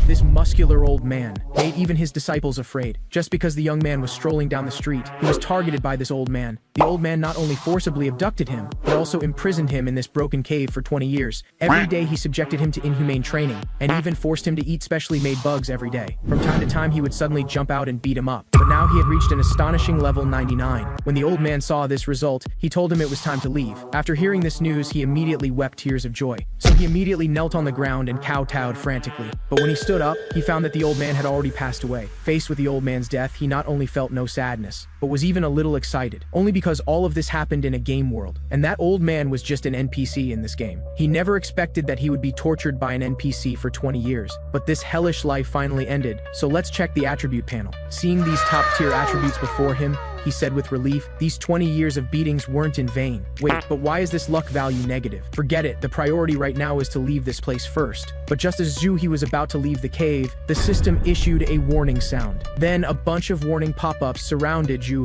This muscular old man made even his disciples afraid. Just because the young man was strolling down the street, he was targeted by this old man. The old man not only forcibly abducted him, but also imprisoned him in this broken cave for 20 years. Every day he subjected him to inhumane training, and even forced him to eat specially made bugs every day. From time to time he would suddenly jump out and beat him up. But now he had reached an astonishing level 99. When the old man saw this result, he told him it was time to leave. After hearing this news, he immediately wept tears of joy. So he immediately knelt on the ground and kowtowed frantically. But when he stood up, he found that the old man had already passed away. Faced with the old man's death, he not only felt no sadness, but was even a little excited, only because all of this happened in a game world. And that old man was just an NPC in this game. He never expected that he would be tortured by an NPC for 20 years. But this hellish life finally ended, so let's check the attribute panel. Seeing these top-tier attributes before him, he said with relief, these 20 years of beatings weren't in vain. Wait, but why is this luck value negative? Forget it, the priority right now is to leave this place first. But just as Zhu was about to leave the cave, the system issued a warning sound. Then a bunch of warning pop-ups surrounded Zhu.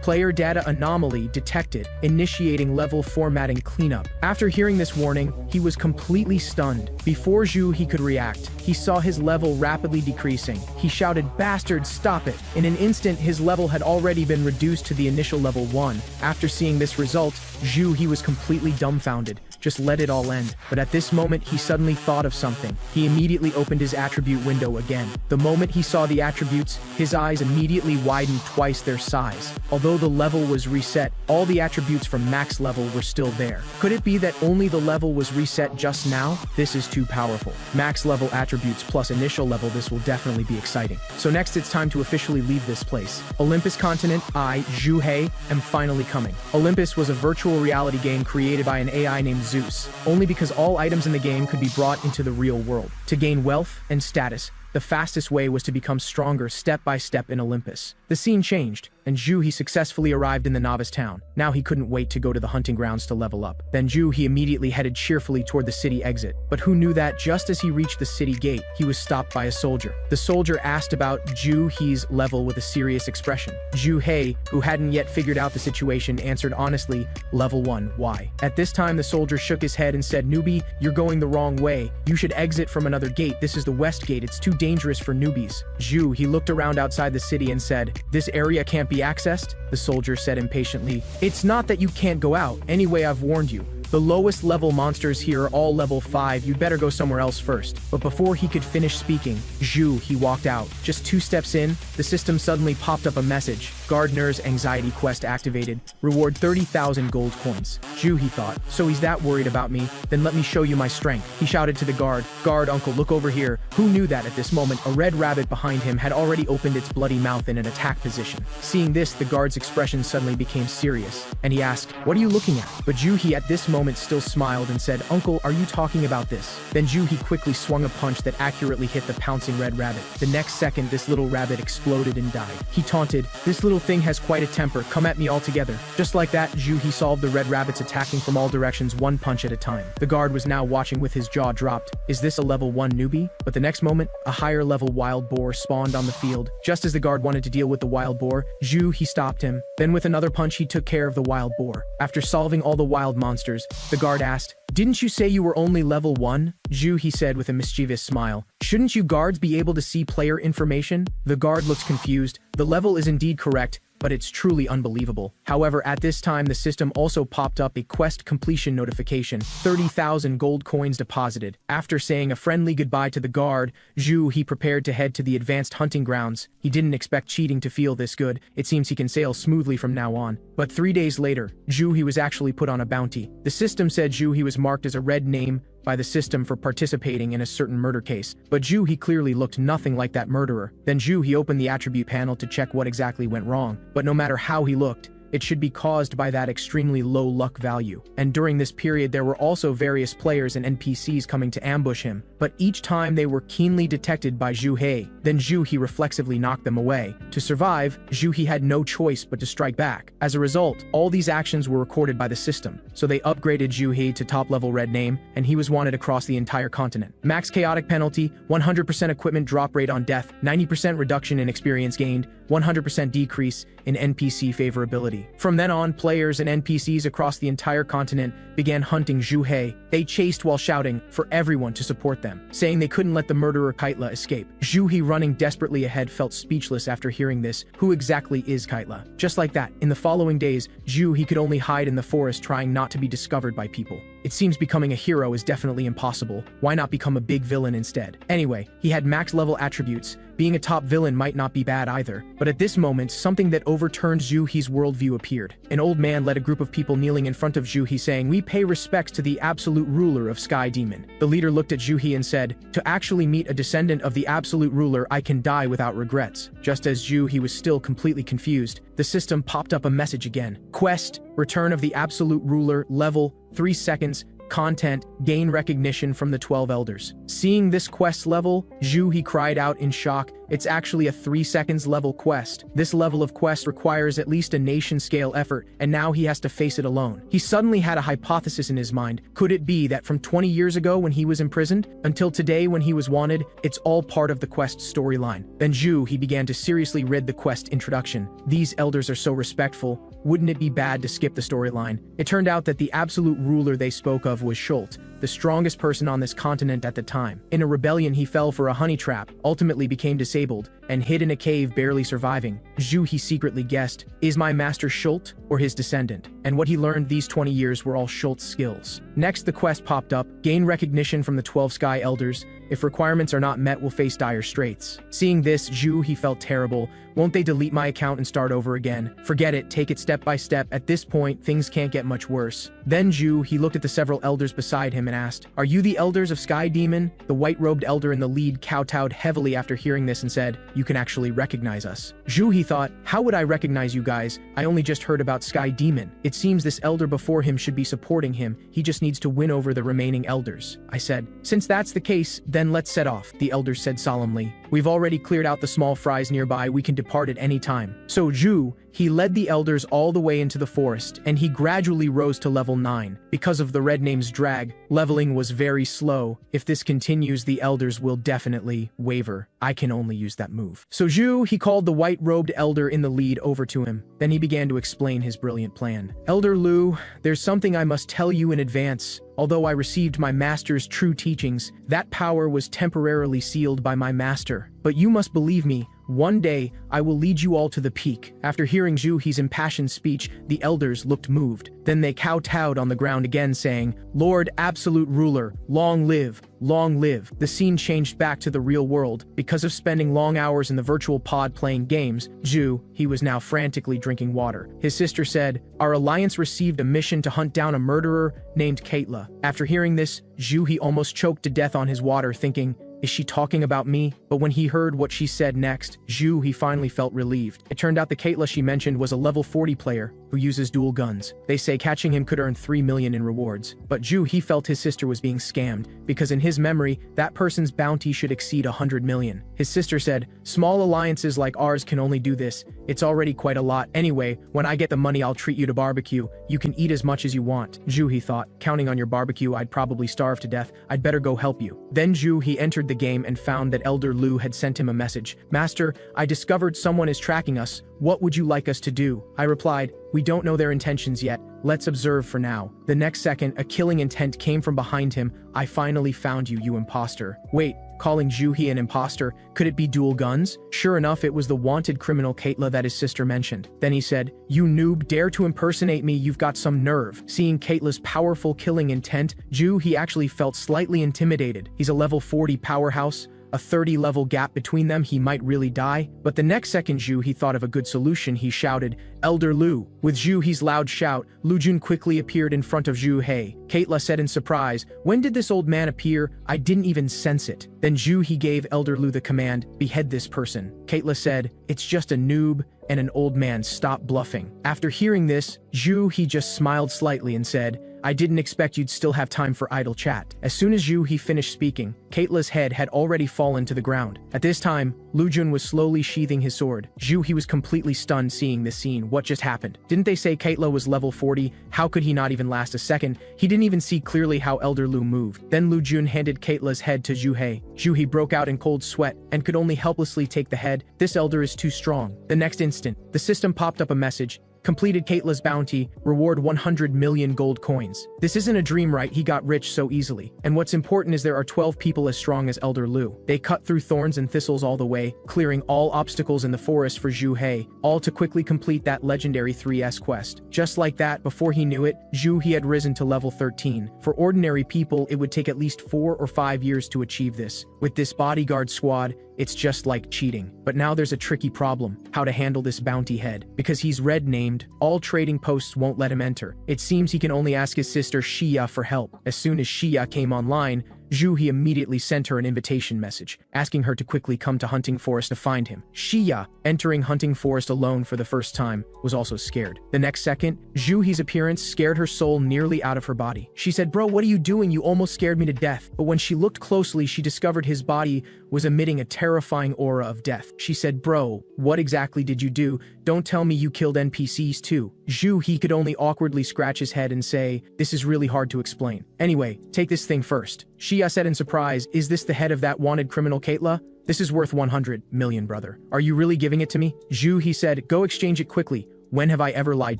Player data anomaly detected, initiating level formatting cleanup. After hearing this warning, he was completely stunned. Before Zhu could react, he saw his level rapidly decreasing. He shouted, "Bastard, stop it!" In an instant, his level had already been reduced to the initial level 1. After seeing this result, Zhu was completely dumbfounded. Just let it all end. But at this moment, he suddenly thought of something. He immediately opened his attribute window again. The moment he saw the attributes, his eyes immediately widened twice their size. Although the level was reset, all the attributes from max level were still there. Could it be that only the level was reset just now? This is too powerful. Max level attributes plus initial level, this will definitely be exciting. So next it's time to officially leave this place. Olympus continent, I, Zhu, am finally coming. Olympus was a virtual reality game created by an AI named Zeus, only because all items in the game could be brought into the real world. To gain wealth and status, the fastest way was to become stronger step by step in Olympus. The scene changed, and Zhu successfully arrived in the novice town. Now he couldn't wait to go to the hunting grounds to level up. Then Zhu immediately headed cheerfully toward the city exit. But who knew that just as he reached the city gate, he was stopped by a soldier. The soldier asked about Zhu's level with a serious expression. Zhu, who hadn't yet figured out the situation, answered honestly, "Level 1, why?" At this time, the soldier shook his head and said, "Newbie, you're going the wrong way. You should exit from another gate. This is the west gate. It's too dangerous for newbies." Zhu looked around outside the city and said, "This area can't be accessed?" The soldier said impatiently, "It's not that you can't go out. Anyway, I've warned you. The lowest level monsters here are all level 5, you'd better go somewhere else first." But before he could finish speaking, Zhu walked out. Just 2 steps in, the system suddenly popped up a message. Gardener's anxiety quest activated. Reward 30,000 gold coins. Zhu thought, so he's that worried about me, then let me show you my strength. He shouted to the guard, "Guard uncle, look over here." Who knew that at this moment, a red rabbit behind him had already opened its bloody mouth in an attack position. Seeing this, the guard's expression suddenly became serious, and he asked, "What are you looking at?" But Zhu at this moment still smiled and said, "Uncle, are you talking about this?" Then Zhu quickly swung a punch that accurately hit the pouncing red rabbit. The next second, this little rabbit exploded and died. He taunted, "This little thing has quite a temper, come at me all together." Just like that, Zhu solved the red rabbits attacking from all directions, one punch at a time. The guard was now watching with his jaw dropped. Is this a level 1 newbie? But the next moment, a higher level wild boar spawned on the field. Just as the guard wanted to deal with the wild boar, Zhu stopped him. Then with another punch he took care of the wild boar. After solving all the wild monsters, the guard asked, "Didn't you say you were only level 1? Zhu said with a mischievous smile, "Shouldn't you guards be able to see player information?" The guard looked confused. The level is indeed correct, but it's truly unbelievable. However, at this time, the system also popped up a quest completion notification, 30,000 gold coins deposited. After saying a friendly goodbye to the guard, Zhu prepared to head to the advanced hunting grounds. He didn't expect cheating to feel this good. It seems he can sail smoothly from now on. But 3 days later, Zhu was actually put on a bounty. The system said Zhu was marked as a red name by the system for participating in a certain murder case, but Zhu clearly looked nothing like that murderer. Then Zhu opened the attribute panel to check what exactly went wrong, but no matter how he looked, it should be caused by that extremely low luck value. And during this period, there were also various players and NPCs coming to ambush him, but each time they were keenly detected by Zhu. Then Zhu reflexively knocked them away. To survive, Zhu had no choice but to strike back. As a result, all these actions were recorded by the system, so they upgraded Zhu to top-level red name, and he was wanted across the entire continent. Max chaotic penalty, 100% equipment drop rate on death, 90% reduction in experience gained, 100% decrease in NPC favorability. He. From then on, players and NPCs across the entire continent began hunting Zhu He. They chased while shouting for everyone to support them, saying they couldn't let the murderer Kaitla escape. Zhu He, running desperately ahead, felt speechless after hearing this. Who exactly is Kaitla? Just like that, in the following days, Zhu He could only hide in the forest, trying not to be discovered by people. It seems becoming a hero is definitely impossible. Why not become a big villain instead? Anyway, he had max level attributes. Being a top villain might not be bad either. But at this moment, something that overturned Zhu He's worldview appeared. An old man led a group of people kneeling in front of Zhu He, saying, "We pay respects to the absolute ruler of Sky Demon." The leader looked at Zhu He and said, "To actually meet a descendant of the absolute ruler, I can die without regrets." Just as Zhu He was still completely confused, the system popped up a message again. Quest, Return of the Absolute Ruler, level, 3 seconds, content, gain recognition from the 12 elders. Seeing this quest level, Zhu He cried out in shock. It's actually a 3 seconds level quest. This level of quest requires at least a nation-scale effort, and now he has to face it alone. He suddenly had a hypothesis in his mind. Could it be that from 20 years ago when he was imprisoned, until today when he was wanted, it's all part of the quest storyline? Then Zhu He began to seriously read the quest introduction. These elders are so respectful. Wouldn't it be bad to skip the storyline? It turned out that the absolute ruler they spoke of was Schult, the strongest person on this continent at the time. In a rebellion, he fell for a honey trap, ultimately became disabled, and hid in a cave, barely surviving. Zhu He secretly guessed, is my master Schult or his descendant? And what he learned these 20 years were all Schult's skills. Next, the quest popped up, gain recognition from the 12 Sky Elders. If requirements are not met, will face dire straits. Seeing this, Zhu He felt terrible. Won't they delete my account and start over again? Forget it, take it step by step. At this point, things can't get much worse. Then Zhu He looked at the several elders beside him and asked, "Are you the elders of Sky Demon?" The white-robed elder in the lead kowtowed heavily after hearing this and said, "You can actually recognize us." Zhu He thought, "How would I recognize you guys? I only just heard about Sky Demon. It seems this elder before him should be supporting him. He just needs to win over the remaining elders." I said, "Since that's the case, then let's set off," the elders said solemnly. "We've already cleared out the small fries nearby. We can depart at any time." So Zhu He led the elders all the way into the forest, and he gradually rose to level 9. Because of the red name's drag, leveling was very slow. If this continues, the elders will definitely waver. I can only use that move. So Zhu He called the white-robed elder in the lead over to him. Then he began to explain his brilliant plan. "Elder Lu, there's something I must tell you in advance. Although I received my master's true teachings, that power was temporarily sealed by my master. But you must believe me, one day, I will lead you all to the peak." After hearing Zhu He's impassioned speech, the elders looked moved. Then they kowtowed on the ground again, saying, "Lord Absolute Ruler, long live, long live." The scene changed back to the real world. Because of spending long hours in the virtual pod playing games, Zhu He was now frantically drinking water. His sister said, "Our alliance received a mission to hunt down a murderer named Kaitla." After hearing this, Zhu He almost choked to death on his water, thinking, is she talking about me? But when he heard what she said next, Zhu He finally felt relieved. It turned out the Kaitla she mentioned was a level 40 player who uses dual guns. They say catching him could earn 3 million in rewards. But Zhu He felt his sister was being scammed, because in his memory, that person's bounty should exceed 100 million. His sister said, "Small alliances like ours can only do this. It's already quite a lot. Anyway, when I get the money, I'll treat you to barbecue. You can eat as much as you want." Zhu He thought, counting on your barbecue, I'd probably starve to death. I'd better go help you. Then Zhu He entered the game and found that Elder Lu had sent him a message. "Master, I discovered someone is tracking us. What would you like us to do?" I replied, "We don't know their intentions yet. Let's observe for now." The next second, a killing intent came from behind him. "I finally found you, you imposter." Wait, calling Zhu He an imposter? Could it be dual guns? Sure enough, it was the wanted criminal Kaitla that his sister mentioned. Then he said, "You noob, dare to impersonate me, you've got some nerve." Seeing Kaitla's powerful killing intent, Zhu He actually felt slightly intimidated. He's a level 40 powerhouse. A 30-level gap between them, he might really die. But the next second Zhu He thought of a good solution. He shouted, "Elder Lu." With Zhu He's loud shout, Lu Jun quickly appeared in front of Zhu He. Kaitla said in surprise, "When did this old man appear? I didn't even sense it." Then Zhu He gave Elder Lu the command, "Behead this person." Kaitla said, "It's just a noob and an old man, stop bluffing." After hearing this, Zhu He just smiled slightly and said, "I didn't expect you'd still have time for idle chat." As soon as Zhu He finished speaking, Kaitla's head had already fallen to the ground. At this time, Lu Jun was slowly sheathing his sword. Zhu He was completely stunned seeing this scene. What just happened? Didn't they say Kaitla was level 40? How could he not even last a second? He didn't even see clearly how Elder Lu moved. Then Lu Jun handed Kaitla's head to Zhu He. Zhu He broke out in cold sweat and could only helplessly take the head. This elder is too strong. The next instant, the system popped up a message. Completed Caitlyn's bounty, reward 100 million gold coins. This isn't a dream, right? He got rich so easily. And what's important is there are 12 people as strong as Elder Lu. They cut through thorns and thistles all the way, clearing all obstacles in the forest for Zhu He, all to quickly complete that legendary 3S quest. Just like that, before he knew it, Zhu He had risen to level 13. For ordinary people, it would take at least 4 or 5 years to achieve this. With this bodyguard squad, it's just like cheating. But now there's a tricky problem, how to handle this bounty head. Because he's red named, all trading posts won't let him enter. It seems he can only ask his sister Xia for help. As soon as Xia came online, Zhu He immediately sent her an invitation message, asking her to quickly come to Hunting Forest to find him. Xia, entering Hunting Forest alone for the first time, was also scared. The next second, Zhu He's appearance scared her soul nearly out of her body. She said, "Bro, what are you doing? You almost scared me to death." But when she looked closely, she discovered his body was emitting a terrifying aura of death. She said, "Bro, what exactly did you do? Don't tell me you killed NPCs too." Zhu He could only awkwardly scratch his head and say, "This is really hard to explain. Anyway, take this thing first." Xia said in surprise, "Is this the head of that wanted criminal Caitlyn? This is worth 100 million, brother. Are you really giving it to me?" Zhu He said, "Go exchange it quickly. When have I ever lied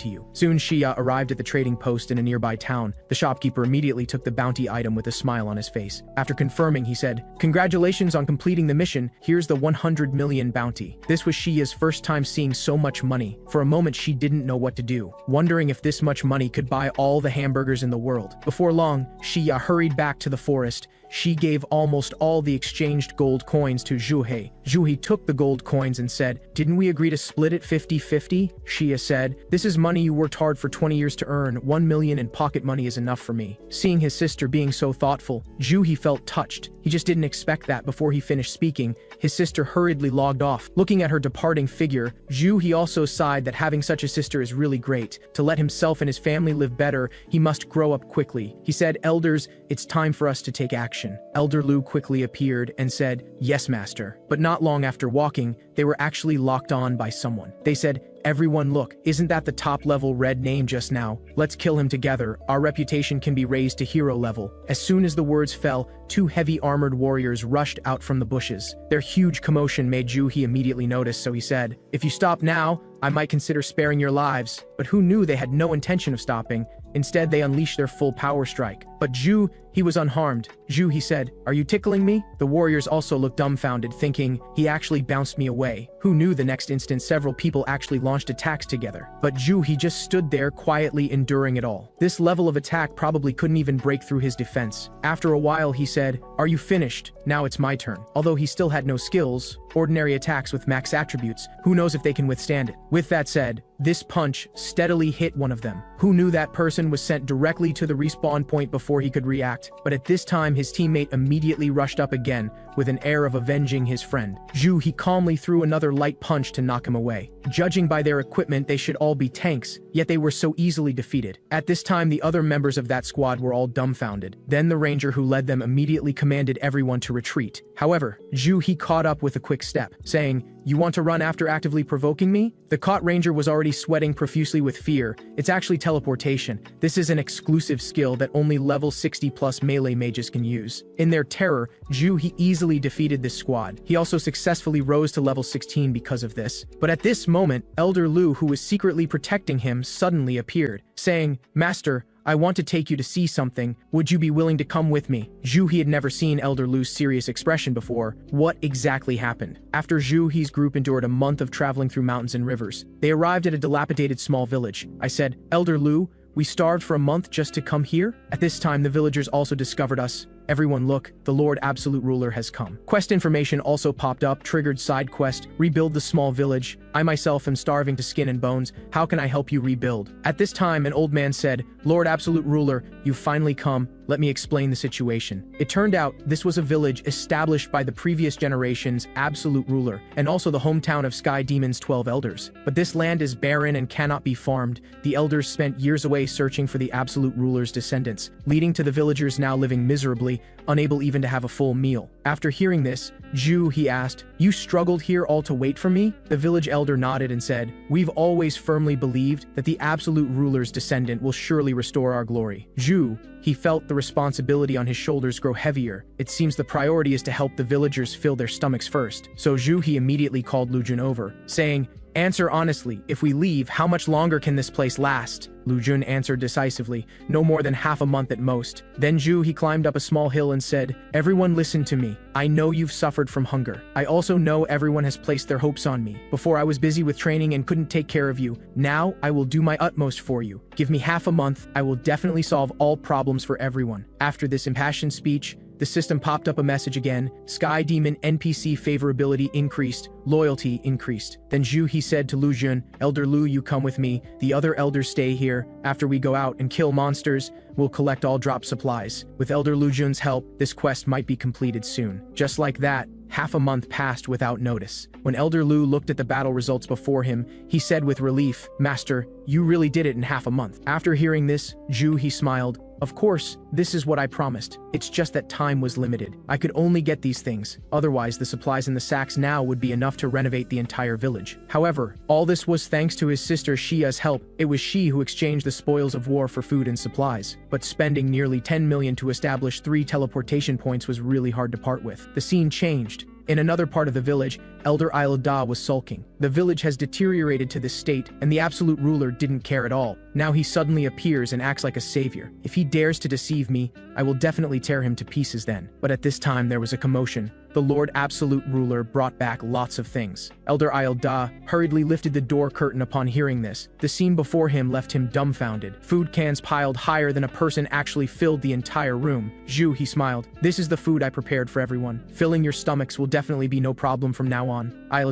to you?" Soon Xia arrived at the trading post in a nearby town. The shopkeeper immediately took the bounty item with a smile on his face. After confirming, he said, "Congratulations on completing the mission. Here's the 100 million bounty." This was Xia's first time seeing so much money. For a moment, she didn't know what to do, wondering if this much money could buy all the hamburgers in the world. Before long, Xia hurried back to the forest. She gave almost all the exchanged gold coins to Zhu He. Zhu He took the gold coins and said, "Didn't we agree to split it 50-50? Xia said, "This is money you worked hard for 20 years to earn. 1 million in pocket money is enough for me." Seeing his sister being so thoughtful, Zhu He felt touched. He just didn't expect that. Before he finished speaking, his sister hurriedly logged off. Looking at her departing figure, Zhu He also sighed that having such a sister is really great. To let himself and his family live better, he must grow up quickly. He said, "Elders, it's time for us to take action." Elder Lu quickly appeared and said, "Yes, master." But not long after walking, they were actually locked on by someone. They said, "Everyone look, isn't that the top-level red name just now? Let's kill him together. Our reputation can be raised to hero level." As soon as the words fell, 2 heavy armored warriors rushed out from the bushes. Their huge commotion made Zhu He immediately notice, so he said, "If you stop now, I might consider sparing your lives." But who knew they had no intention of stopping? Instead, they unleashed their full power strike. But Zhu He was unharmed. Zhu He said, "Are you tickling me?" The warriors also looked dumbfounded, thinking, he actually bounced me away. Who knew the next instant several people actually launched attacks together. But Zhu He just stood there quietly enduring it all. This level of attack probably couldn't even break through his defense. After a while he said, "Are you finished? Now it's my turn." Although he still had no skills, ordinary attacks with max attributes, who knows if they can withstand it. With that said, this punch steadily hit one of them. Who knew that person was sent directly to the respawn point before he could react? But at this time his teammate immediately rushed up again with an air of avenging his friend. Zhu He calmly threw another light punch to knock him away. Judging by their equipment, they should all be tanks, yet they were so easily defeated. At this time, the other members of that squad were all dumbfounded. Then the ranger who led them immediately commanded everyone to retreat. However, Zhu He caught up with a quick step, saying, "You want to run after actively provoking me?" The caught ranger was already sweating profusely with fear. It's actually teleportation. This is an exclusive skill that only level 60+ melee mages can use. In their terror, Zhu He easily defeated this squad. He also successfully rose to level 16 because of this. But at this moment, Elder Lu, who was secretly protecting him, suddenly appeared, saying, "Master, I want to take you to see something. Would you be willing to come with me?" Zhu He had never seen Elder Lu's serious expression before. What exactly happened? After Zhu He's group endured a month of traveling through mountains and rivers, they arrived at a dilapidated small village. I said, "Elder Lu, we starved for a month just to come here?" At this time, the villagers also discovered us. "Everyone look, the Lord Absolute Ruler has come." Quest information also popped up, triggered side quest, rebuild the small village. "I myself am starving to skin and bones. How can I help you rebuild?" At this time, an old man said, "Lord Absolute Ruler, you've finally come. Let me explain the situation." It turned out this was a village established by the previous generation's Absolute Ruler, and also the hometown of Sky Demon's 12 elders. But this land is barren and cannot be farmed. The elders spent years away searching for the Absolute Ruler's descendants, leading to the villagers now living miserably, unable even to have a full meal. After hearing this, Zhu He asked, "You struggled here all to wait for me?" The village elder nodded and said, "We've always firmly believed that the Absolute Ruler's descendant will surely restore our glory." Zhu He felt the responsibility on his shoulders grow heavier. It seems the priority is to help the villagers fill their stomachs first. So Zhu He immediately called Lu Jun over, saying, Answer honestly, if we leave, how much longer can this place last? Lu Jun answered decisively, no more than half a month at most. Then he climbed up a small hill and said, everyone listen to me. I know you've suffered from hunger. I also know everyone has placed their hopes on me. Before I was busy with training and couldn't take care of you. Now, I will do my utmost for you. Give me half a month, I will definitely solve all problems for everyone. After this impassioned speech, the system popped up a message again. Sky Demon NPC favorability increased, loyalty increased. Then he said to Lu Jun, Elder Lu, you come with me, the other elders stay here. After we go out and kill monsters, we'll collect all drop supplies. With Elder Lu Jun's help, this quest might be completed soon. Just like that, half a month passed without notice. When Elder Lu looked at the battle results before him, he said with relief, Master, you really did it in half a month. After hearing this, he smiled. Of course, this is what I promised. It's just that time was limited. I could only get these things. Otherwise, the supplies in the sacks now would be enough to renovate the entire village. However, all this was thanks to his sister Xia's help. It was she who exchanged the spoils of war for food and supplies. But spending nearly 10 million to establish 3 teleportation points was really hard to part with. The scene changed. In another part of the village, Elder Da was sulking. The village has deteriorated to this state, and the absolute ruler didn't care at all. Now he suddenly appears and acts like a savior. If he dares to deceive me, I will definitely tear him to pieces then. But at this time there was a commotion. The Lord Absolute Ruler brought back lots of things. Elder Da hurriedly lifted the door curtain upon hearing this. The scene before him left him dumbfounded. Food cans piled higher than a person actually filled the entire room. He smiled. This is the food I prepared for everyone. Filling your stomachs will definitely be no problem from now on.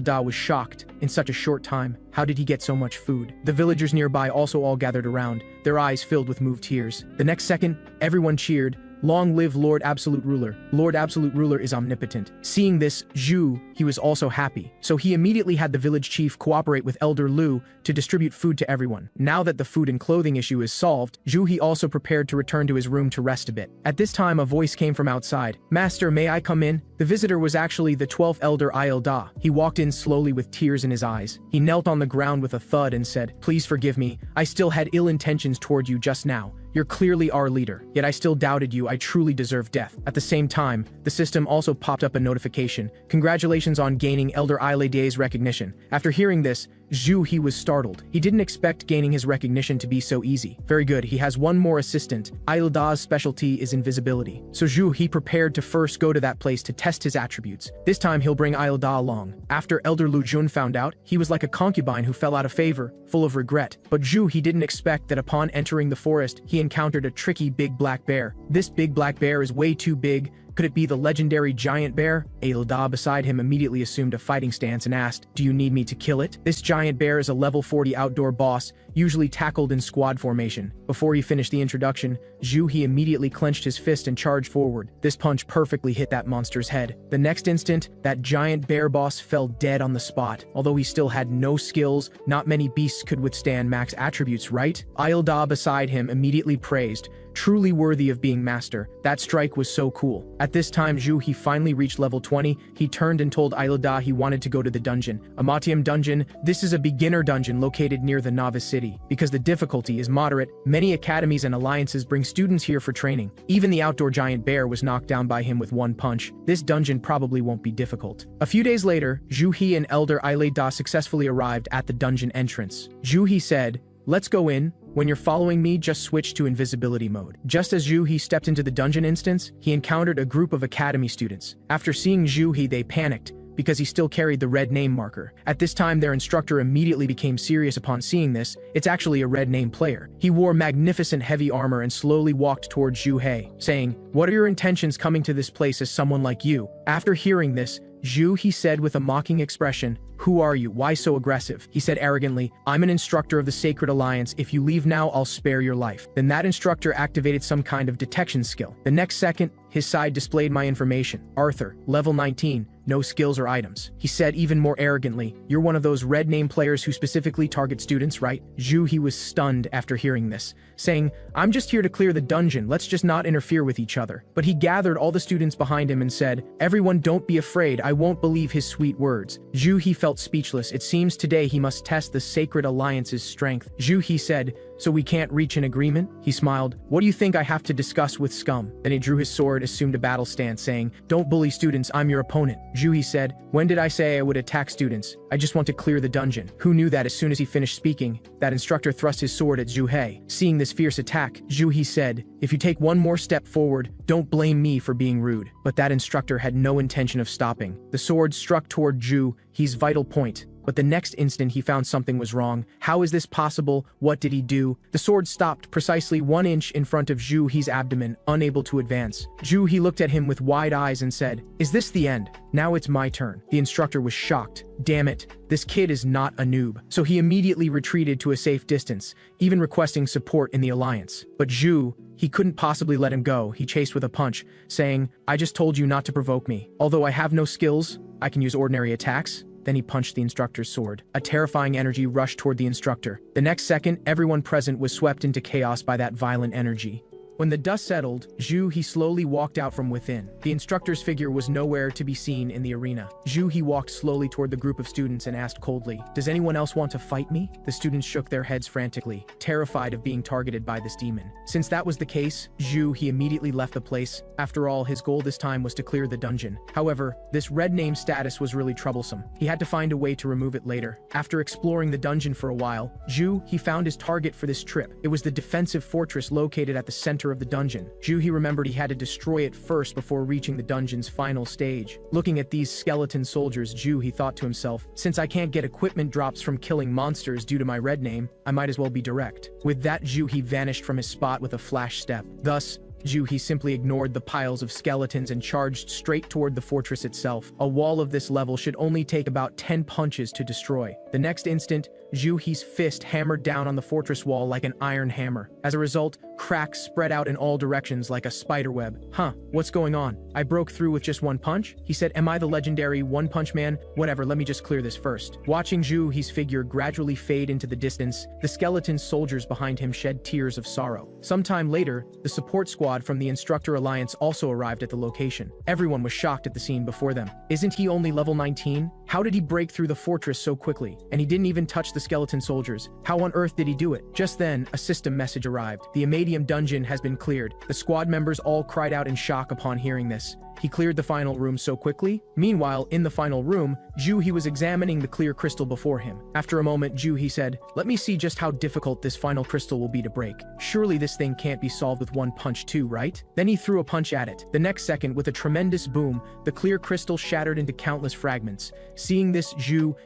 Da was shocked. In such a short time, how did he get so much food? The villagers nearby also all gathered around, their eyes filled with moved tears. The next second, everyone cheered. Long live Lord Absolute Ruler. Lord Absolute Ruler is omnipotent. Seeing this, he was also happy. So he immediately had the village chief cooperate with Elder Lu to distribute food to everyone. Now that the food and clothing issue is solved, he also prepared to return to his room to rest a bit. At this time, a voice came from outside. Master, may I come in? The visitor was actually the 12th Elder Da. He walked in slowly with tears in his eyes. He knelt on the ground with a thud and said, please forgive me. I still had ill intentions toward you just now. You're clearly our leader, yet I still doubted you. I truly deserve death. At the same time, the system also popped up a notification. Congratulations on gaining Elder Da's recognition. After hearing this, he was startled. He didn't expect gaining his recognition to be so easy. Very good, he has one more assistant. Da's specialty is invisibility. So he prepared to first go to that place to test his attributes. This time he'll bring Da along. After Elder Lu Jun found out, he was like a concubine who fell out of favor, full of regret. But he didn't expect that upon entering the forest, he encountered a tricky big black bear. This big black bear is way too big. Could it be the legendary giant bear? Da beside him immediately assumed a fighting stance and asked, do you need me to kill it? This giant bear is a level 40 outdoor boss, usually tackled in squad formation. Before he finished the introduction, he immediately clenched his fist and charged forward. This punch perfectly hit that monster's head. The next instant, that giant bear boss fell dead on the spot. Although he still had no skills, not many beasts could withstand max attributes, right? Da beside him immediately praised, truly worthy of being master. That strike was so cool. At this time, he finally reached level 20. He turned and told Da he wanted to go to the dungeon. Amatium dungeon. This is a beginner dungeon located near the novice city. Because the difficulty is moderate, many academies and alliances bring students here for training. Even the outdoor giant bear was knocked down by him with one punch. This dungeon probably won't be difficult. A few days later, He and Elder Da successfully arrived at the dungeon entrance. He said, let's go in. When you're following me, just switch to invisibility mode. Just as he stepped into the dungeon instance, he encountered a group of academy students. After seeing they panicked, because he still carried the red name marker. At this time, their instructor immediately became serious upon seeing this. It's actually a red name player. He wore magnificent heavy armor and slowly walked towards He, saying, what are your intentions coming to this place as someone like you? After hearing this, he said with a mocking expression, who are you? Why so aggressive? He said arrogantly, I'm an instructor of the Sacred Alliance. If you leave now, I'll spare your life. Then that instructor activated some kind of detection skill. The next second, his side displayed my information. Arthur, level 19, no skills or items. He said even more arrogantly, you're one of those red name players who specifically target students, right? He was stunned after hearing this, saying, I'm just here to clear the dungeon, let's just not interfere with each other. But he gathered all the students behind him and said, everyone don't be afraid, I won't believe his sweet words. He felt speechless. It seems today he must test the Sacred Alliance's strength. He said, So we can't reach an agreement? He smiled. What do you think I have to discuss with scum? Then he drew his sword, assumed a battle stance, saying, don't bully students, I'm your opponent. He said, when did I say I would attack students? I just want to clear the dungeon. Who knew that as soon as he finished speaking, that instructor thrust his sword at He. Seeing this fierce attack, He said, if you take one more step forward, don't blame me for being rude. But that instructor had no intention of stopping. The sword struck toward He's vital point. But the next instant he found something was wrong. How is this possible? What did he do? The sword stopped precisely 1 inch in front of He's abdomen, unable to advance. He looked at him with wide eyes and said, is this the end? Now it's my turn. The instructor was shocked. Damn it, this kid is not a noob. So he immediately retreated to a safe distance, even requesting support in the alliance. But he couldn't possibly let him go. He chased with a punch, saying, I just told you not to provoke me. Although I have no skills, I can use ordinary attacks. Then he punched the instructor's sword. A terrifying energy rushed toward the instructor. The next second, everyone present was swept into chaos by that violent energy. When the dust settled, he slowly walked out from within. The instructor's figure was nowhere to be seen in the arena. He walked slowly toward the group of students and asked coldly, does anyone else want to fight me? The students shook their heads frantically, terrified of being targeted by this demon. Since that was the case, he immediately left the place. After all, his goal this time was to clear the dungeon. However, this red name status was really troublesome. He had to find a way to remove it later. After exploring the dungeon for a while, he found his target for this trip. It was the defensive fortress located at the center of the dungeon. He remembered he had to destroy it first before reaching the dungeon's final stage. Looking at these skeleton soldiers, he thought to himself, since I can't get equipment drops from killing monsters due to my red name, I might as well be direct. With that, he vanished from his spot with a flash step. Thus, he simply ignored the piles of skeletons and charged straight toward the fortress itself. A wall of this level should only take about 10 punches to destroy. The next instant, He's fist hammered down on the fortress wall like an iron hammer. As a result, cracks spread out in all directions like a spider web. What's going on? I broke through with just one punch? He said, am I the legendary one-punch man? Whatever, let me just clear this first. Watching He's figure gradually fade into the distance, the skeleton soldiers behind him shed tears of sorrow. Sometime later, the support squad from the Instructor Alliance also arrived at the location. Everyone was shocked at the scene before them. Isn't he only level 19? How did he break through the fortress so quickly? And he didn't even touch the skeleton soldiers. How on earth did he do it? Just then, a system message arrived. The Amadium dungeon has been cleared. The squad members all cried out in shock upon hearing this. He cleared the final room so quickly. Meanwhile, in the final room, he was examining the clear crystal before him. After a moment, he said, let me see just how difficult this final crystal will be to break. Surely this thing can't be solved with one punch too, right? Then he threw a punch at it. The next second, with a tremendous boom, the clear crystal shattered into countless fragments. Seeing this,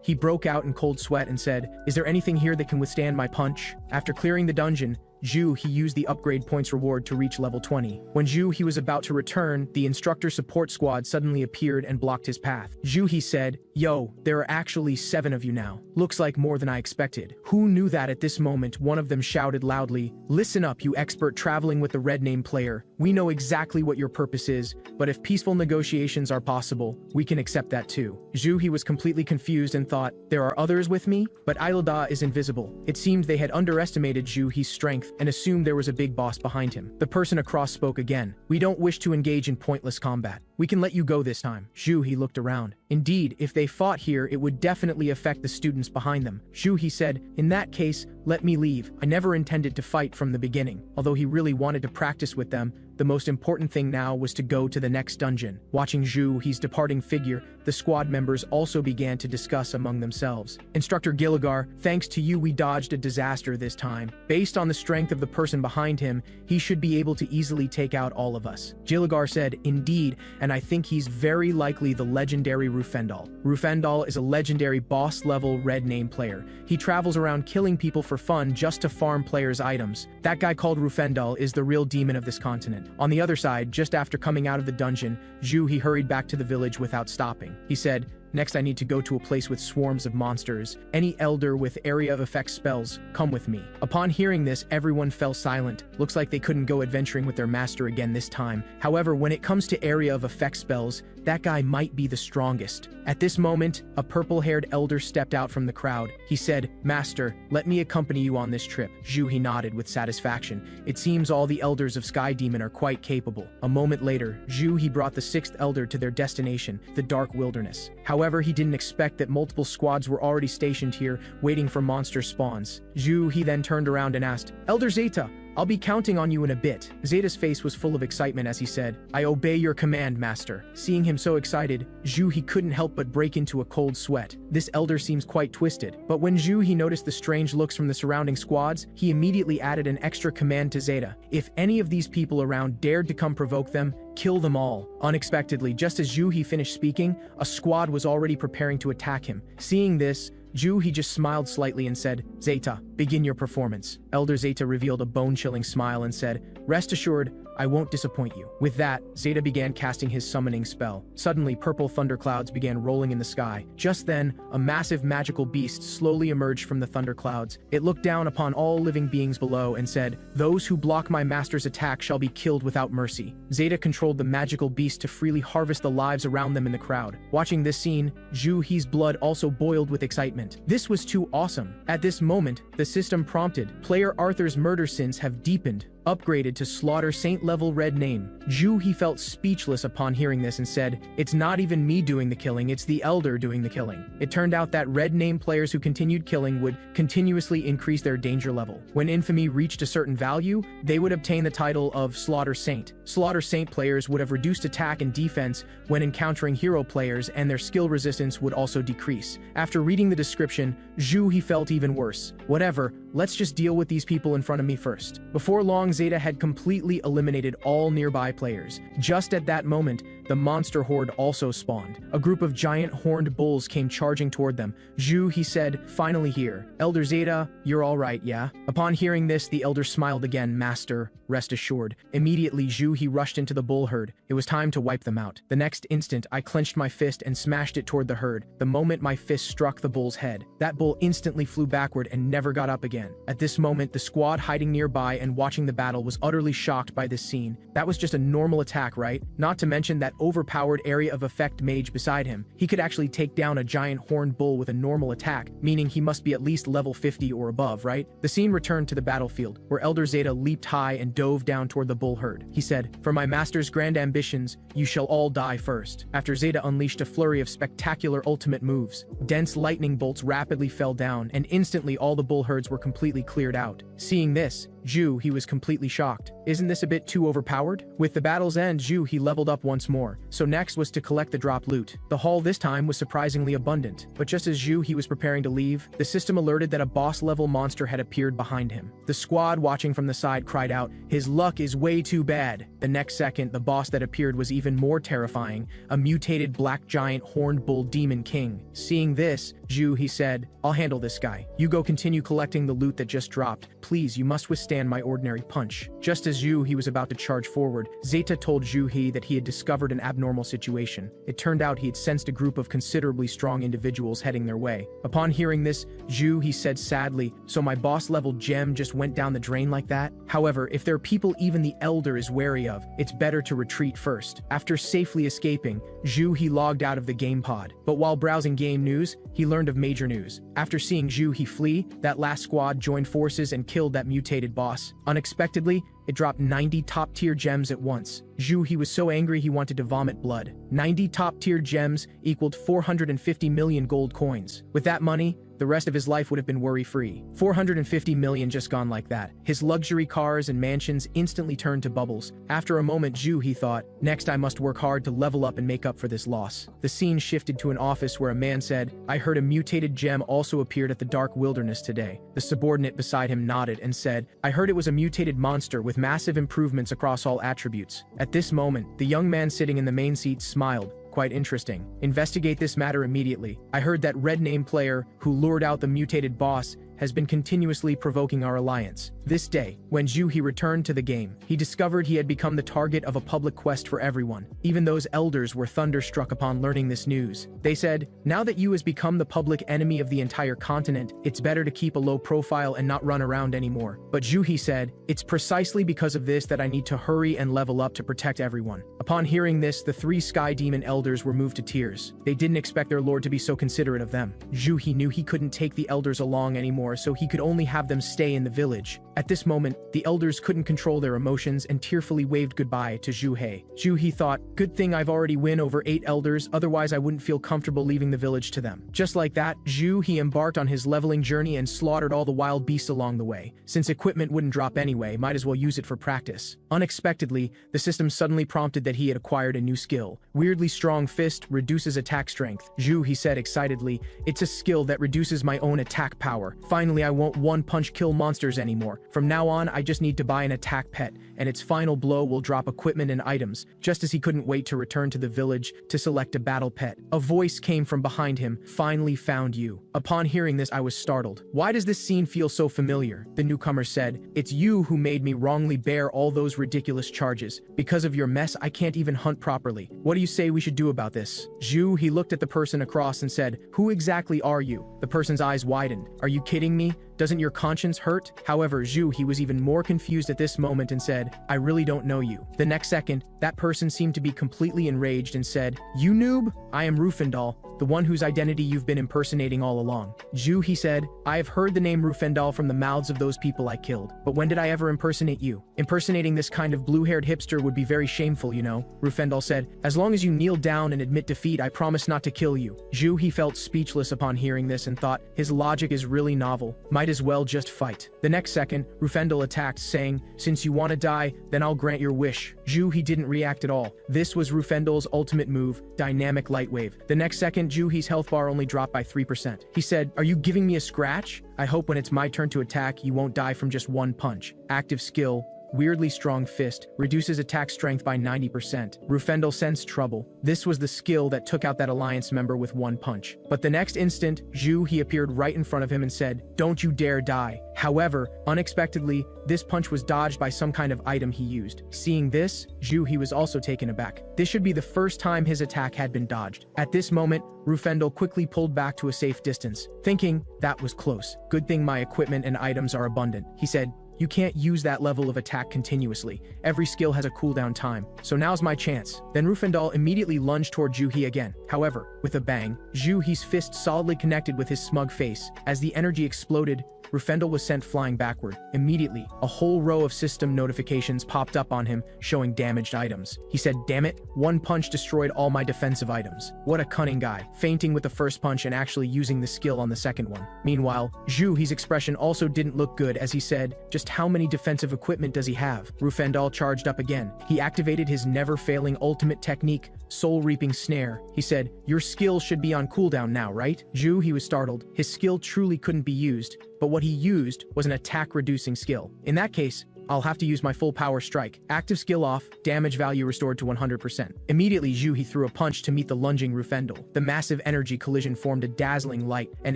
he broke out in cold sweat and said, is there anything here that can withstand my punch? After clearing the dungeon, he used the upgrade points reward to reach level 20. When he was about to return, the instructor support squad suddenly appeared and blocked his path. He said, yo, there are actually 7 of you now. Looks like more than I expected. Who knew that? At this moment, one of them shouted loudly, listen up, you expert traveling with the red name player. We know exactly what your purpose is, but if peaceful negotiations are possible, we can accept that too. He was completely confused and thought, there are others with me? But Ilda is invisible. It seemed they had underestimated He's strength and assumed there was a big boss behind him. The person across spoke again. We don't wish to engage in pointless combat. We can let you go this time. He looked around. Indeed, if they fought here, it would definitely affect the students behind them. He said, in that case, let me leave. I never intended to fight from the beginning. Although he really wanted to practice with them, the most important thing now was to go to the next dungeon. Watching He's departing figure, the squad members also began to discuss among themselves. Instructor Gilligar, thanks to you we dodged a disaster this time. Based on the strength of the person behind him, he should be able to easily take out all of us. Gilligar said, indeed, and I think he's very likely the legendary Rufendal. Rufendal is a legendary boss-level red name player. He travels around killing people for fun just to farm players' items. That guy called Rufendal is the real demon of this continent. On the other side, just after coming out of the dungeon, he hurried back to the village without stopping. He said, next I need to go to a place with swarms of monsters. Any elder with area of effect spells, come with me. Upon hearing this, everyone fell silent. Looks like they couldn't go adventuring with their master again this time. However, when it comes to area of effect spells, that guy might be the strongest. At this moment, a purple-haired elder stepped out from the crowd. He said, "Master, let me accompany you on this trip." He nodded with satisfaction. It seems all the elders of Sky Demon are quite capable. A moment later, he brought the sixth elder to their destination, the Dark Wilderness. However, he didn't expect that multiple squads were already stationed here, waiting for monster spawns. He then turned around and asked, "Elder Zeta, I'll be counting on you in a bit." Zeta's face was full of excitement as he said, "I obey your command, master." Seeing him so excited, he couldn't help but break into a cold sweat. This elder seems quite twisted. But when he noticed the strange looks from the surrounding squads, he immediately added an extra command to Zeta. If any of these people around dared to come provoke them, kill them all. Unexpectedly, just as he finished speaking, a squad was already preparing to attack him. Seeing this, he just smiled slightly and said, "Zeta, begin your performance." Elder Zeta revealed a bone-chilling smile and said, "Rest assured, I won't disappoint you." With that, Zeta began casting his summoning spell. Suddenly, purple thunderclouds began rolling in the sky. Just then, a massive magical beast slowly emerged from the thunderclouds. It looked down upon all living beings below and said, "Those who block my master's attack shall be killed without mercy." Zeta controlled the magical beast to freely harvest the lives around them in the crowd. Watching this scene, He's blood also boiled with excitement. This was too awesome. At this moment, the system prompted, "Player Arthur's murder sins have deepened. Upgraded to Slaughter Saint level red name." He felt speechless upon hearing this and said, "It's not even me doing the killing, it's the elder doing the killing." It turned out that red name players who continued killing would continuously increase their danger level. When infamy reached a certain value, they would obtain the title of Slaughter Saint. Slaughter Saint players would have reduced attack and defense when encountering hero players, and their skill resistance would also decrease. After reading the description, he felt even worse. Whatever, let's just deal with these people in front of me first. Before long, Zeta had completely eliminated all nearby players. Just at that moment, the monster horde also spawned. A group of giant horned bulls came charging toward them. He said, "Finally here. Elder Zeta, you're all right, yeah?" Upon hearing this, the elder smiled again. "Master, rest assured." Immediately, he rushed into the bull herd. It was time to wipe them out. The next instant, I clenched my fist and smashed it toward the herd. The moment my fist struck the bull's head, that bull instantly flew backward and never got up again. At this moment, the squad hiding nearby and watching the battle was utterly shocked by this scene. That was just a normal attack, right? Not to mention that overpowered area of effect mage beside him. He could actually take down a giant horned bull with a normal attack, meaning he must be at least level 50 or above, right? The scene returned to the battlefield, where Elder Zeta leaped high and dove down toward the bull herd. He said, "For my master's grand ambitions, you shall all die first." After Zeta unleashed a flurry of spectacular ultimate moves, dense lightning bolts rapidly fell down, and instantly all the bull herds were completely cleared out. Seeing this, he was completely shocked. Isn't this a bit too overpowered? With the battle's end, he leveled up once more. So next was to collect the dropped loot. The haul this time was surprisingly abundant. But just as he was preparing to leave, the system alerted that a boss-level monster had appeared behind him. The squad watching from the side cried out, "His luck is way too bad." The next second, the boss that appeared was even more terrifying, a mutated black giant horned bull demon king. Seeing this, he said, "I'll handle this guy. You go continue collecting the loot that just dropped. Please, you must withstand my ordinary punch." Just as he was about to charge forward, Zeta told that he had discovered an abnormal situation. It turned out he had sensed a group of considerably strong individuals heading their way. Upon hearing this, he said sadly, "So my boss-level gem just went down the drain like that? However, if there are people even the elder is wary of, it's better to retreat first." After safely escaping, he logged out of the game pod. But while browsing game news, he learned of major news. After seeing he flee, that last squad joined forces and killed that mutated boss. Unexpectedly, it dropped 90 top-tier gems at once. He was so angry he wanted to vomit blood. 90 top-tier gems equaled 450 million gold coins. With that money, the rest of his life would have been worry-free. 450 million just gone like that. His luxury cars and mansions instantly turned to bubbles. After a moment, he thought, "Next I must work hard to level up and make up for this loss." The scene shifted to an office where a man said, "I heard a mutated gem also appeared at the Dark Wilderness today." The subordinate beside him nodded and said, "I heard it was a mutated monster with massive improvements across all attributes." At this moment, the young man sitting in the main seat smiled. "Quite interesting. Investigate this matter immediately. I heard that red name player who lured out the mutated boss has been continuously provoking our alliance. This day, when Zhu returned to the game, he discovered he had become the target of a public quest for everyone. Even those elders were thunderstruck upon learning this news. They said, now that Yu has become the public enemy of the entire continent, it's better to keep a low profile and not run around anymore. But Zhu said, it's precisely because of this that I need to hurry and level up to protect everyone. Upon hearing this, the 3 Sky Demon elders were moved to tears. They didn't expect their lord to be so considerate of them. Zhu knew he couldn't take the elders along anymore, so he could only have them stay in the village. At this moment, the elders couldn't control their emotions and tearfully waved goodbye to Zhu He. Zhu He thought, good thing I've already win over 8 elders, otherwise I wouldn't feel comfortable leaving the village to them. Just like that, Zhu He embarked on his leveling journey and slaughtered all the wild beasts along the way. Since equipment wouldn't drop anyway, might as well use it for practice. Unexpectedly, the system suddenly prompted that he had acquired a new skill. Weirdly Strong Fist reduces attack strength. Zhu He said excitedly, it's a skill that reduces my own attack power. Finally, I won't one-punch kill monsters anymore. From now on, I just need to buy an attack pet, and its final blow will drop equipment and items. Just as he couldn't wait to return to the village to select a battle pet, a voice came from behind him, finally found you. Upon hearing this, I was startled. Why does this scene feel so familiar? The newcomer said, it's you who made me wrongly bear all those ridiculous charges. Because of your mess, I can't even hunt properly. What do you say we should do about this? Zhu, he looked at the person across and said, who exactly are you? The person's eyes widened. Are you kidding me? Doesn't your conscience hurt? However, Zhu, he was even more confused at this moment and said, I really don't know you. The next second, that person seemed to be completely enraged and said, you noob? I am Rufendal, the one whose identity you've been impersonating all along. Zhu, he said, I have heard the name Rufendal from the mouths of those people I killed. But when did I ever impersonate you? Impersonating this kind of blue-haired hipster would be very shameful, you know. Rufendal said, as long as you kneel down and admit defeat, I promise not to kill you. Zhu, he felt speechless upon hearing this and thought, his logic is really novel. Might as well just fight. The next second, Rufendal attacked, saying, since you want to die, then I'll grant your wish. Zhu, he didn't react at all. This was Rufendal's ultimate move, Dynamic Light Wave. The next second, Zhu He's health bar only dropped by 3%. He said, are you giving me a scratch? I hope when it's my turn to attack, you won't die from just one punch. Active skill, Weirdly Strong Fist, reduces attack strength by 90%. Rufendal sensed trouble. This was the skill that took out that alliance member with one punch. But the next instant, Zhu he appeared right in front of him and said, don't you dare die. However, unexpectedly, this punch was dodged by some kind of item he used. Seeing this, Zhu he was also taken aback. This should be the first time his attack had been dodged. At this moment, Rufendal quickly pulled back to a safe distance, thinking, that was close. Good thing my equipment and items are abundant. He said, you can't use that level of attack continuously. Every skill has a cooldown time. So now's my chance. Then Rufendal immediately lunged toward Zhu He again. However, with a bang, Zhu He's fist solidly connected with his smug face. As the energy exploded, Rufendal was sent flying backward. Immediately, a whole row of system notifications popped up on him, showing damaged items. He said, damn it, one punch destroyed all my defensive items. What a cunning guy, feinting with the first punch and actually using the skill on the second one. Meanwhile, Zhu He's expression also didn't look good as he said, just how many defensive equipment does he have? Rufendal charged up again. He activated his never-failing ultimate technique, Soul Reaping Snare. He said, your skill should be on cooldown now, right? Zhu he was startled. His skill truly couldn't be used, but what he used was an attack-reducing skill. In that case, I'll have to use my full power strike. Active skill off, damage value restored to 100%. Immediately, Zhu he threw a punch to meet the lunging Rufendal. The massive energy collision formed a dazzling light, and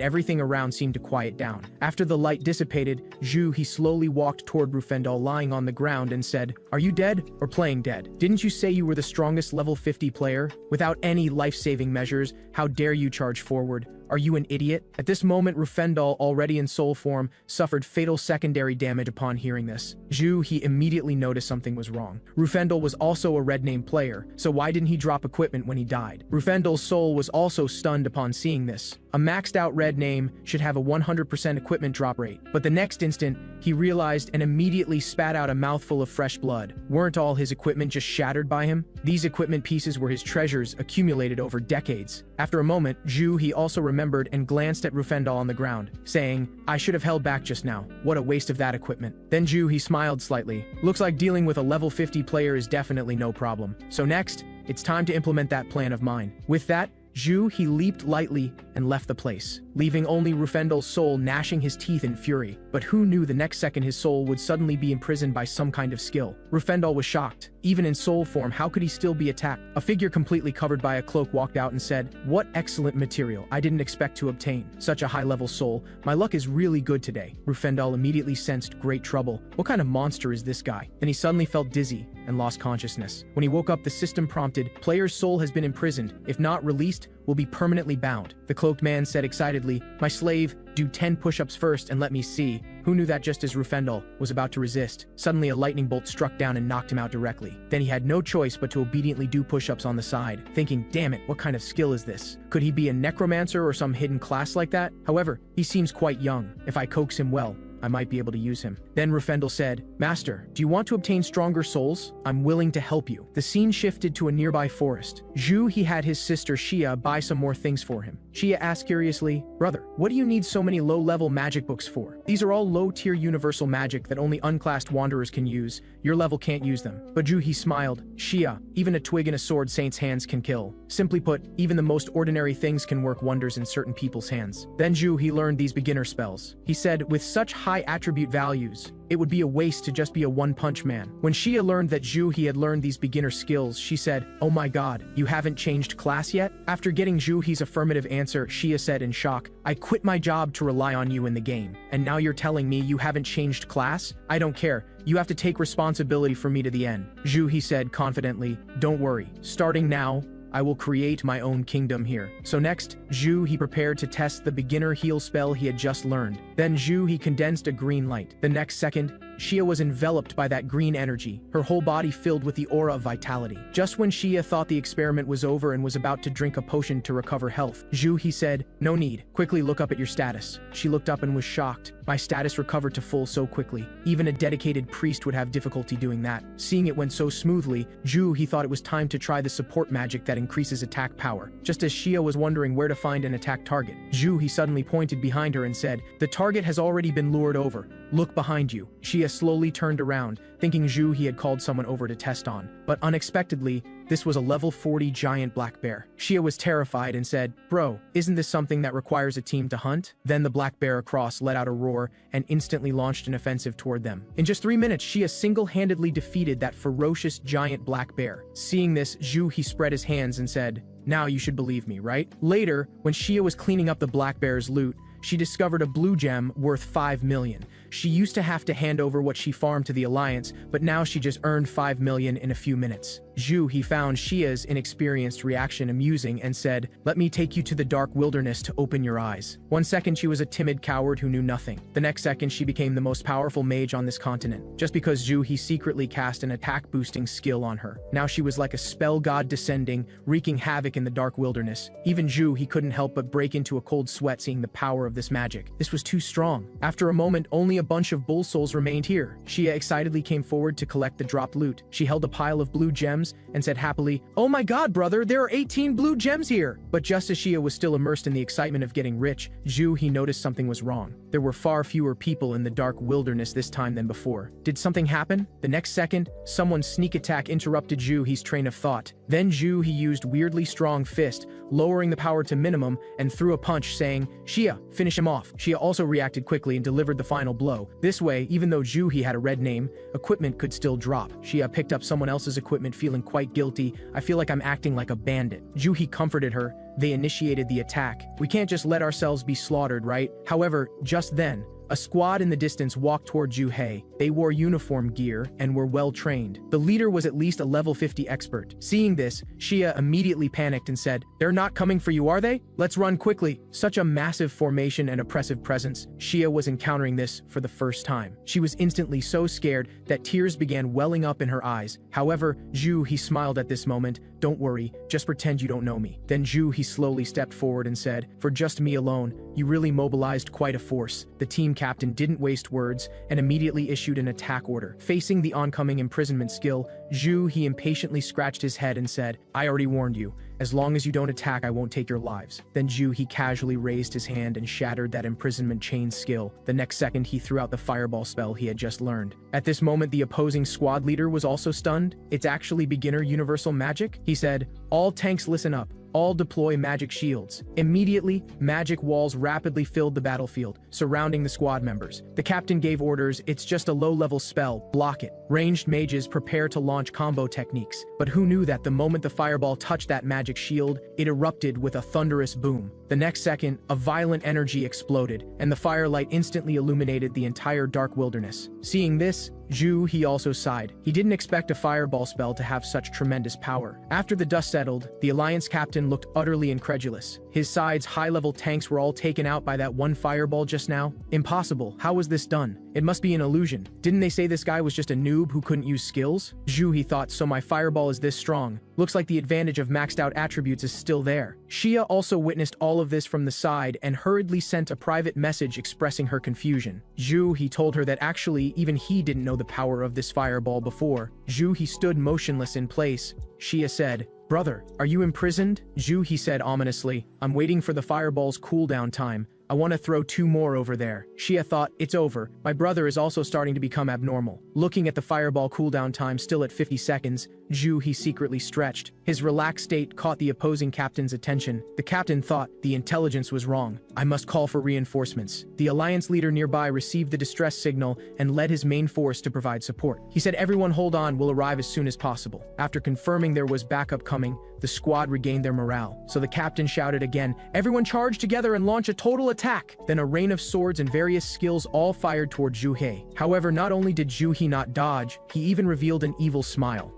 everything around seemed to quiet down. After the light dissipated, Zhu he slowly walked toward Rufendal lying on the ground and said, are you dead or playing dead? Didn't you say you were the strongest level 50 player? Without any life-saving measures, how dare you charge forward? Are you an idiot? At this moment, Rufendal, already in soul form, suffered fatal secondary damage upon hearing this. Zhu he immediately noticed something was wrong. Rufendal was also a red name player, so why didn't he drop equipment when he died? Rufendal's soul was also stunned upon seeing this. A maxed out red name should have a 100% equipment drop rate, but the next instant, he realized and immediately spat out a mouthful of fresh blood. Weren't all his equipment just shattered by him? These equipment pieces were his treasures accumulated over decades. After a moment, Zhu he also remembered and glanced at Rufendal on the ground, saying, I should have held back just now. What a waste of that equipment. Then Zhu he smiled slightly. Looks like dealing with a level 50 player is definitely no problem. So next, it's time to implement that plan of mine. With that, He leaped lightly and left the place, leaving only Rufendal's soul gnashing his teeth in fury. But who knew the next second his soul would suddenly be imprisoned by some kind of skill? Rufendal was shocked. Even in soul form, how could he still be attacked? A figure completely covered by a cloak walked out and said, "What excellent material. I didn't expect to obtain such a high-level soul. My luck is really good today." Rufendal immediately sensed great trouble. What kind of monster is this guy? Then he suddenly felt dizzy and lost consciousness. When he woke up, the system prompted, "Player's soul has been imprisoned. If not released, will be permanently bound." The cloaked man said excitedly, "My slave, do 10 push-ups first and let me see." Who knew that just as Rufendal was about to resist, suddenly a lightning bolt struck down and knocked him out directly. Then he had no choice but to obediently do push-ups on the side, thinking, damn it, what kind of skill is this? Could he be a necromancer or some hidden class like that? However, he seems quite young. If I coax him well, I might be able to use him. Then Rufendal said, "Master, do you want to obtain stronger souls? I'm willing to help you." The scene shifted to a nearby forest. He had his sister Xia buy some more things for him. Xia asked curiously, "Brother, what do you need so many low-level magic books for? These are all low-tier universal magic that only unclassed wanderers can use. Your level can't use them." But he smiled. "Xia, even a twig in a sword saint's hands can kill. Simply put, even the most ordinary things can work wonders in certain people's hands." Then he learned these beginner spells. He said, with such high attribute values, it would be a waste to just be a one-punch man. When Xia learned that he had learned these beginner skills, she said, "Oh my god, you haven't changed class yet?" After getting His affirmative answer, Xia said in shock, "I quit my job to rely on you in the game, and now you're telling me you haven't changed class? I don't care. You have to take responsibility for me to the end." He said confidently, "Don't worry. Starting now, I will create my own kingdom here." So next, he prepared to test the beginner heal spell he had just learned. Then he condensed a green light. The next second, Xia was enveloped by that green energy, her whole body filled with the aura of vitality. Just when Xia thought the experiment was over and was about to drink a potion to recover health, he said, "No need. Quickly look up at your status." She looked up and was shocked. "My status recovered to full so quickly. Even a dedicated priest would have difficulty doing that." Seeing it went so smoothly, he thought it was time to try the support magic that increases attack power. Just as Xia was wondering where to find an attack target, he suddenly pointed behind her and said, "The target has already been lured over. Look behind you." Xia slowly turned around, thinking he had called someone over to test on. But unexpectedly, this was a level 40 giant black bear. Xia was terrified and said, "Bro, isn't this something that requires a team to hunt?" Then the black bear across let out a roar and instantly launched an offensive toward them. In just 3 minutes, Xia single-handedly defeated that ferocious giant black bear. Seeing this, he spread his hands and said, "Now you should believe me, right?" Later, when Xia was cleaning up the black bear's loot, she discovered a blue gem worth 5 million. She used to have to hand over what she farmed to the Alliance, but now she just earned 5 million in a few minutes. He found Xia's inexperienced reaction amusing and said, "Let me take you to the dark wilderness to open your eyes." 1 second she was a timid coward who knew nothing. The next second she became the most powerful mage on this continent, just because he secretly cast an attack-boosting skill on her. Now she was like a spell god descending, wreaking havoc in the dark wilderness. Even he couldn't help but break into a cold sweat seeing the power of this magic. This was too strong. After a moment, only a bunch of bull souls remained here. Xia excitedly came forward to collect the dropped loot. She held a pile of blue gems and said happily, "Oh my god, brother, there are 18 blue gems here!" But just as Xia was still immersed in the excitement of getting rich, he noticed something was wrong. There were far fewer people in the dark wilderness this time than before. Did something happen? The next second, someone's sneak attack interrupted his train of thought. Then he used weirdly strong fist, lowering the power to minimum, and threw a punch saying, "Xia, finish him off." Xia also reacted quickly and delivered the final blow. This way, even though he had a red name, equipment could still drop. Xia picked up someone else's equipment feeling quite guilty. "I feel like I'm acting like a bandit." He comforted her. They initiated the attack. "We can't just let ourselves be slaughtered, right?" However, just then, a squad in the distance walked toward Juhei. They wore uniform gear and were well trained. The leader was at least a level 50 expert. Seeing this, Xia immediately panicked and said, "They're not coming for you, are they? Let's run quickly." Such a massive formation and oppressive presence. Xia was encountering this for the first time. She was instantly so scared that tears began welling up in her eyes. However, he smiled at this moment. "Don't worry, just pretend you don't know me." Then he slowly stepped forward and said, "For just me alone, you really mobilized quite a force." The team captain didn't waste words and immediately issued an attack order. Facing the oncoming imprisonment skill, he impatiently scratched his head and said, "I already warned you. As long as you don't attack, I won't take your lives." Then he casually raised his hand and shattered that imprisonment chain skill. The next second, he threw out the fireball spell he had just learned. At this moment, the opposing squad leader was also stunned. "It's actually beginner universal magic?" He said, "All tanks listen up. All deploy magic shields. Immediately, magic walls rapidly filled the battlefield, surrounding the squad members. The captain gave orders, it's just a low-level spell, block it. Ranged mages prepare to launch combo techniques. But who knew that the moment the fireball touched that magic shield, it erupted with a thunderous boom. The next second, a violent energy exploded, and the firelight instantly illuminated the entire dark wilderness. Seeing this, he also sighed. He didn't expect a fireball spell to have such tremendous power. After the dust settled, the Alliance captain looked utterly incredulous. His side's high-level tanks were all taken out by that one fireball just now. Impossible. How was this done? It must be an illusion. Didn't they say this guy was just a noob who couldn't use skills? He thought, so my fireball is this strong. Looks like the advantage of maxed out attributes is still there. Xia also witnessed all of this from the side and hurriedly sent a private message expressing her confusion. He told her that actually even he didn't know the power of this fireball before. He stood motionless in place. Xia said, "Brother, are you imprisoned?" He said ominously, "I'm waiting for the fireball's cooldown time. I want to throw 2 more over there." Xia thought, it's over. My brother is also starting to become abnormal. Looking at the fireball cooldown time still at 50 seconds, he secretly stretched. His relaxed state caught the opposing captain's attention. The captain thought the intelligence was wrong. I must call for reinforcements. The alliance leader nearby received the distress signal and led his main force to provide support. He said, everyone hold on, we'll arrive as soon as possible. After confirming there was backup coming, the squad regained their morale. So the captain shouted again, everyone charge together and launch a total attack. Then a rain of swords and various skills all fired toward Zhu He. However, not only did Zhu He not dodge, he even revealed an evil smile.